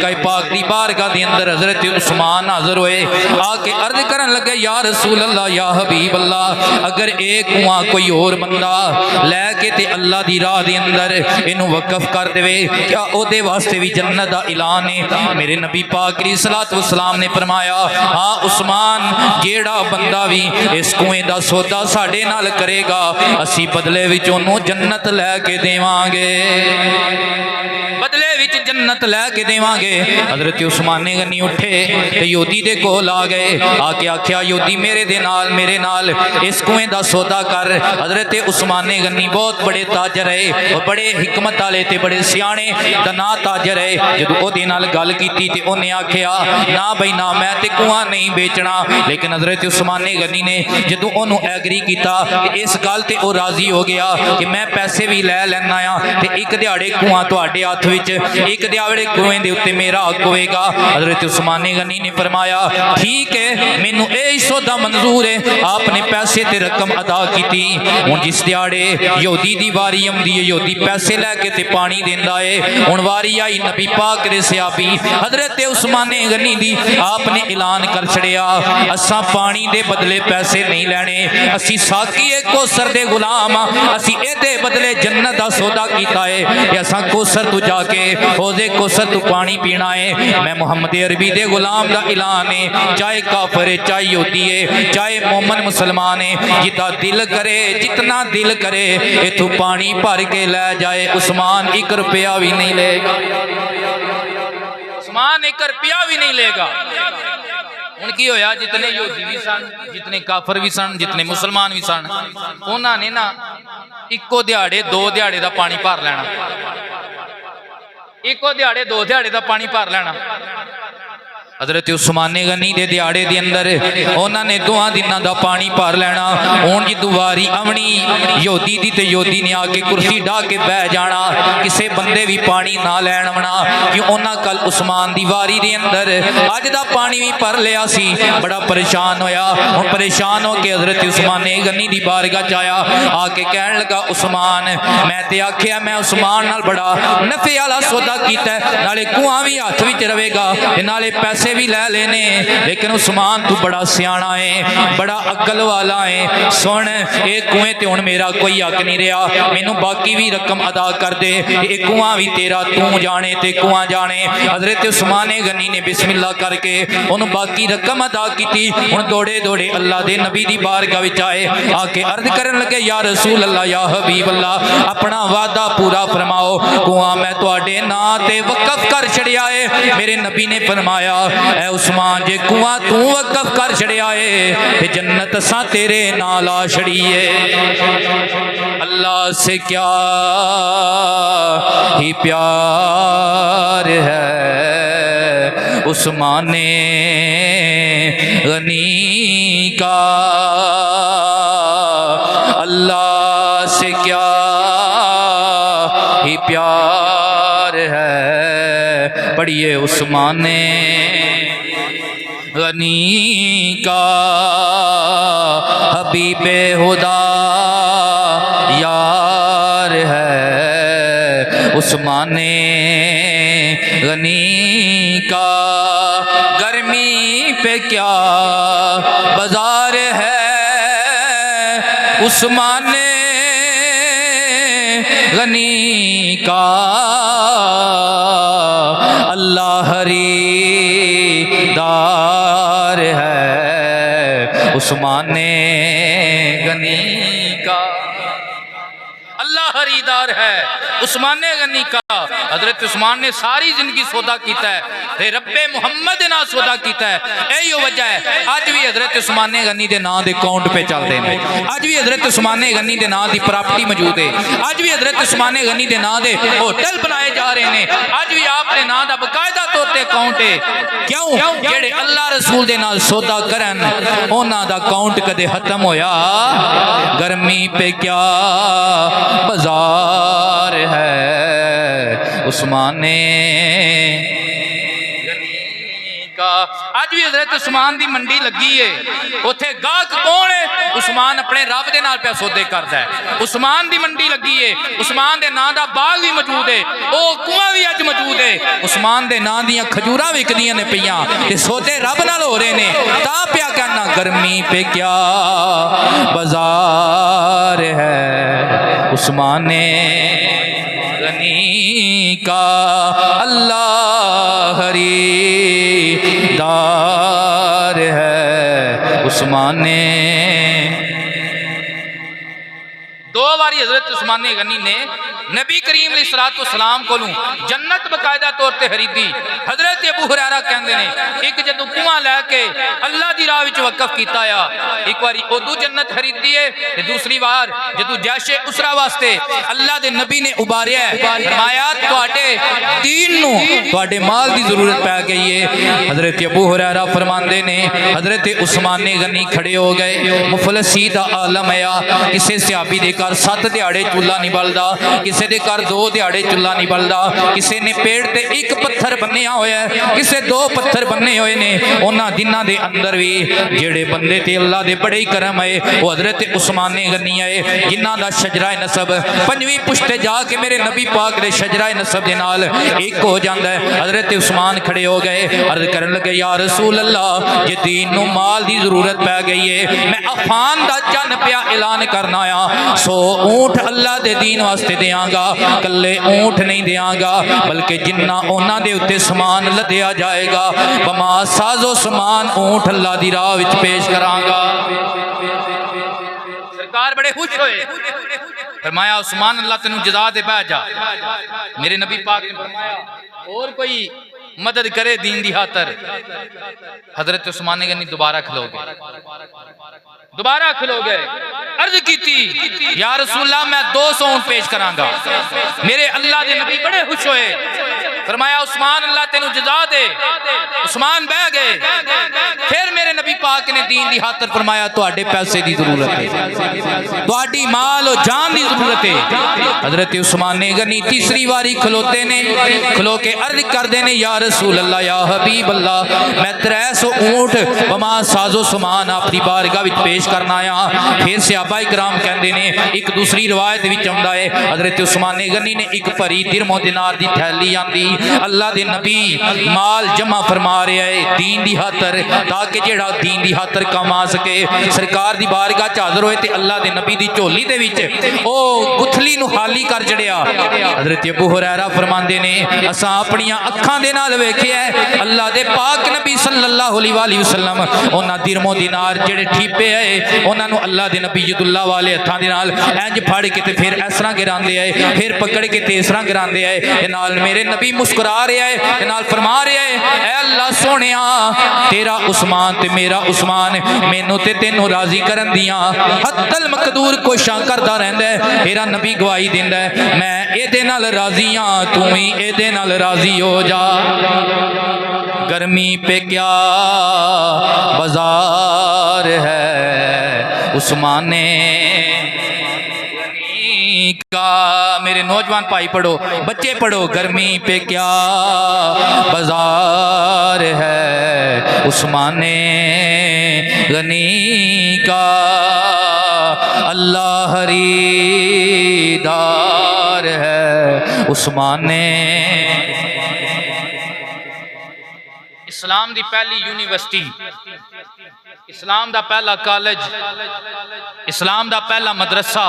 आका पाक दी बारगाह दे अंदर हजरत उस्मान हाजिर होए। आके अर्ज करन लगे या रसूल अल्लाह या हबीब अल्लाह, अगर एक कुआं कोई और बंदा लैके ते अल्लाह दी राह दे अंदर इनू वकफ कर देवे, क्या ओदे वास्ते भी जन्नत दा ऐलान है? मेरे नबी पाक अलैहिस्सलातु वस्सलाम ने फरमाया, हाँ उस्मान, जेड़ा बंदा भी इस कुएं दा सौदा साडे नाल करेगा असी बदले विच ओनू जन्नत लैके देवांगे, बदले विच जन्नत लैके देवांगे। हजरत उस्मान गनी उठे ते योधी दे कोल आ गए। आके आख्या योधी मेरे नाल इस कुएं दा सौदा कर। हजरत उस्मान गनी बहुत बड़े ताजर है और बड़े हिकमत वाले ते बड़े सियाणे दना ताजर है। जदों ओदे नाल गल कीती ते ओने आख्या ना बई ना, मैं ते कुआं नहीं बेचना। लेकिन हजरत उस्मान गनी ने जदों ओनू एग्री कीता ते इस गल ते ओ राजी हो गया कि मैं पैसे भी लै लैना आ ते एक दिहाड़े कुआं तुहाडे हत्थ विच, एक दिहाड़े कुएं दे उत्ते मेरा हक होएगा। हजरत उस्मान गनी ने फरमाया ठीक है, मैनू यही सौदा मंजूर है। आपने पैसे ते रकम अदा की। हुण जिस दिहाड़े यहूदी दी वारी आउंदी है, यहूदी पैसे लैके ते पानी देंदा है। हुण वारी आई नबी पाक दे सहाबी हजरत उस्मान गनी दी, आपने ऐलान कर छड़िया असां पानी दे बदले पैसे नहीं लैणे, असी साकी कौसर दे गुलाम, असी एदे बदले जन्नत दा सौदा कीता है कि असां कौसर तू जाके होजे कौसर तू पानी पीना है। मैं मुहम्मद अरबी दे गुलाम दा ऐलान है, चाहे काफर है, चाहे यहूदी है, चाहे मोमन मुसलमान है, जितना दिल करे, जितना दिल करे इथों पानी भर के लै जाए। उस्मान 1 रुपया भी नहीं लेगा, उस्मान 1 रुपया भी नहीं लेगा। हुण की होया, जितने यहूदी भी सन, जितने काफर भी सन, जितने मुसलमान भी सन, उन्होंने ना इको दिहाड़े 2 दिहाड़े का पानी भर लेना, इको दिहाड़े 2 दिहाड़े का पानी भर लेना। हजरत उस्मान गनी दे दिहाड़े दे अंदर उन्होंने 2 दिनों का पानी भर लेना। हुण जदों वारी आवनी यहूदी दी ते यहूदी ने आके कुर्सी ढा के बह जाना, किसी बंदे भी पानी ना लैण आउणा, क्यों उन्हां कल उस्मान दी वारी दे अंदर अज दा पानी भी भर लिया सी। बड़ा परेशान होया। हुण परेशान होके हजरत उस्मान गनी दी बारगाह च आया, आके कहण लगा उस्मान, मैं ते आख्या मैं उस्मान नाल बड़ा नफे वाला सौदा कीता, नाले कुआं भी हत्थ विच रवेगा ते नाले पैसे भी लै लेने। लेकिन उस्मान तू बड़ा सियाणा है, बड़ा अकल वाला है, सुन ये कुएं ते हुण मेरा कोई हक नहीं रहा, मैनू बाकी भी रकम अदा कर दे, ये कुआं भी तेरा, तू जाने ते कुआं जाने। हजरत उस्मान गनी ने बिस्मिल्लाह करके उन्होंने बाकी रकम अदा की। हुण दौड़े दौड़े अल्लाह दे नबी दी बारगाह विच आए, आके अर्ज करन लगे या रसूल अल्लाह या हबीब अल्लाह, अपना वादा पूरा फरमाओ, कुआं मैं तुहाडे नां ते वकफ कर छड़िया है। मेरे नबी ने फरमाया ऐ उस्मान, जे कुआं तू वकफ कर छड़िया है ते जन्नत असां तेरे नाल आ छड़ी है। अल्लाह से क्या ही प्यार है उस्मान गनी का, अल्लाह से क्या ही प्यार है। पढ़िए उस्मान गनी का हबीबे खुदा यार है। उस्मान गनी का गर्मी पे क्या बाजार है, उस्मान गनी का अल्लाह हरीदार है। उस्मान गनी का अल्लाह हरीदार है। उस्मान गनी का हजरत उस्मान ने सारी जिंदगी सौदा किया है, रब्बे मुहम्मद ना सौदा किया है। यही वजह है अज भी हजरत उस्मान गनी के नाम के अकाउंट पे चलते हैं, अज भी हजरत उस्मान गनी के नाम की प्रॉपर्टी मौजूद है, अज भी हजरत उस्मान गनी के नाम के होटल बनाए जा रहे हैं, अज भी आपके नाम का बकायदा तौर पर अकाउंट है। क्यों? जेड़े अल्लाह रसूल के नाल सौदा करन उन्हां दा अकाउंट कदे खत्म होया। गर्मी पे क्या बाजार है, उस्मान गनी का अज भी हजरत उस्मान की मंडी लगी है, उत्थे गाहक कौन है? उस्मान अपने रब दे नाल पिया सौदे करदा है। उस्मान की मंडी लगी है, उस्मान के नाम का बाग भी मौजूद है, वो कुआं भी अज मौजूद है, उस्मान के नाम दियां खजूरां विकदियां ने पईयां ते सौदे रब नाल हो रहे ने। ता पिया कहना गर्मी पे क्या बाजार है, उस्मान गनी का अल्लाह खरीदार है। उस्मान दो बारी हजरत उस्मान गनी ने नबी करीम अलैहिस्सलाम को जन्नत बकायदा तौर पर खरीदी। हजरत अबू हुरैरा कहते हैं एक जदों कुआं लैके अल्लाह की राह विच वकफ किया, एक बारी उदू जन्नत खरीदी है, दूसरी बार जदों जैशे उसरा वास्ते अल्लाह के नबी ने उबारिया, फरमाया तुहाडे दीन नूं तुहाडे माल की जरूरत पै गई है। हजरत अबू हुरैरा फरमाते ने हजरत उस्मान गनी खड़े हो गए। मुफलसी दा आलम है, किसी सहाबी दे घर 7 दिहाड़े चूल्हा नहीं बलदा, किसी दे घर 2 दिहाड़े चूल्हा नहीं बलदा, किसी ने पेड़ ते एक पत्थर बन्निया होया, किसी 2 पत्थर बन्ने हुए ने। उन्हां दिनां दे अंदर भी जेड़े बंदे ते अल्लाह दे बड़े ही करम है वो हजरत उस्मान गनी है, जिन्हां दा शजरा नसब 5वीं पुश्ते जाके मेरे नबी पाक दे शजरा नसब दे नाल एक हो जाता है। हजरत उस्मान खड़े हो गए, अर्ज करन लगे या रसूल अल्लाह जे दीन नूं माल दी जरूरत पै गई है, मैं अफान दा चन पिया ऐलान करना आ, 100 ऊंट अल्लाह दे दीन वास्ते देंगा, कल्ले ऊंट नहीं देंगा, बल्कि जिन्ना उन्हां दे उत्ते समान लदया जाएगा बमा साजो समान ऊंट अल्लाह दी राह विच पेश करांगा। सरकार बड़े खुश होए, फरमाया उस्मान अल्लाह तेनू जज़ा दे बह जा। मेरे नबी पाक ने फरमाया और कोई मदद करे दीन दी खातर। हजरत उस्मान गनी दोबारा खलो गए, अर्ज की या रसूलल्लाह मैं 200 ऊंट पेश करांगा। मेरे अल्लाह दे नबी बड़े खुश होए, फरमाया उस्मान अल्लाह तेनू जज़ा दे। उस्मान बह गए, फिर मेरे नबी पाक ने दीन दी खातर फरमाया तुहाडे पैसे दी जरूरत है, तुहाडी माल और जान दी जरूरत है। हजरत उस्मान गनी तीसरी बारी खलोते ने, खलो के अर्ज करते ने या रसूल अल्लाह या हबीब अल्लाह मैं 300 ऊंट बमा साजो समान अपनी बारगाह विच पेश करना आया। फिर सहाबा इकराम कहते ने, एक दूसरी रवायत विच आउंदा है हजरत उस्मान गनी ने एक भरी दिरमो दिनार दी थैली आंदी, अल्लाह दे नबी माल जमा फरमा रहे है दीन दी खातर, ताकि जेड़ा दीन दी खातर काम आ सके। सरकार दी बारगाह च हाज़र होए ते अल्लाह दे नबी दी झोली दे विच ओ गुथली नूं खाली कर जड़िया। हजरत अबू हुरैरा फरमांदे ने असां अपनियां अखां दे नाल वेखिया अल्लाह दे पाक नबी सल्लल्लाहु अलैहि वसल्लम उन्हां दिरमो दिनार जेड़े ठीपे है उन्हां नूं अल्लाह दे नबी यदुल्लाह वाले हत्थां दे नाल इंज फड़ के ते फिर इस तरह गिरांदे है, फिर पकड़ के ते इस तरह गिरांदे है। ते नाल मेरे नबी मुस्कुरा रहे है, ते नाल फरमा रहे है ऐ अल्लाह सोहणिया तेरा उस्मान ते मेरा उस्मान मैनू ते तेनू राजी करन दियां हत्तल मकदूर कोशिशां करदा रहिंदा है। तेरा नबी गवाही दिंदा है मैं एदे नाल राजी हां, तू ही एदे नाल राजी हो जा। गर्मी पे क्या बाजार है, उस्मान का। मेरे नौजवान भाई पढ़ो, बच्चे पढ़ो, गर्मी पे क्या बाजार है, उस्मान गनी का अल्लाह खरीदार है। उस्मान इस्लाम दी पहली यूनिवर्सिटी, इस्लाम दा पहला कॉलेज, इस्लाम दा पहला मदरसा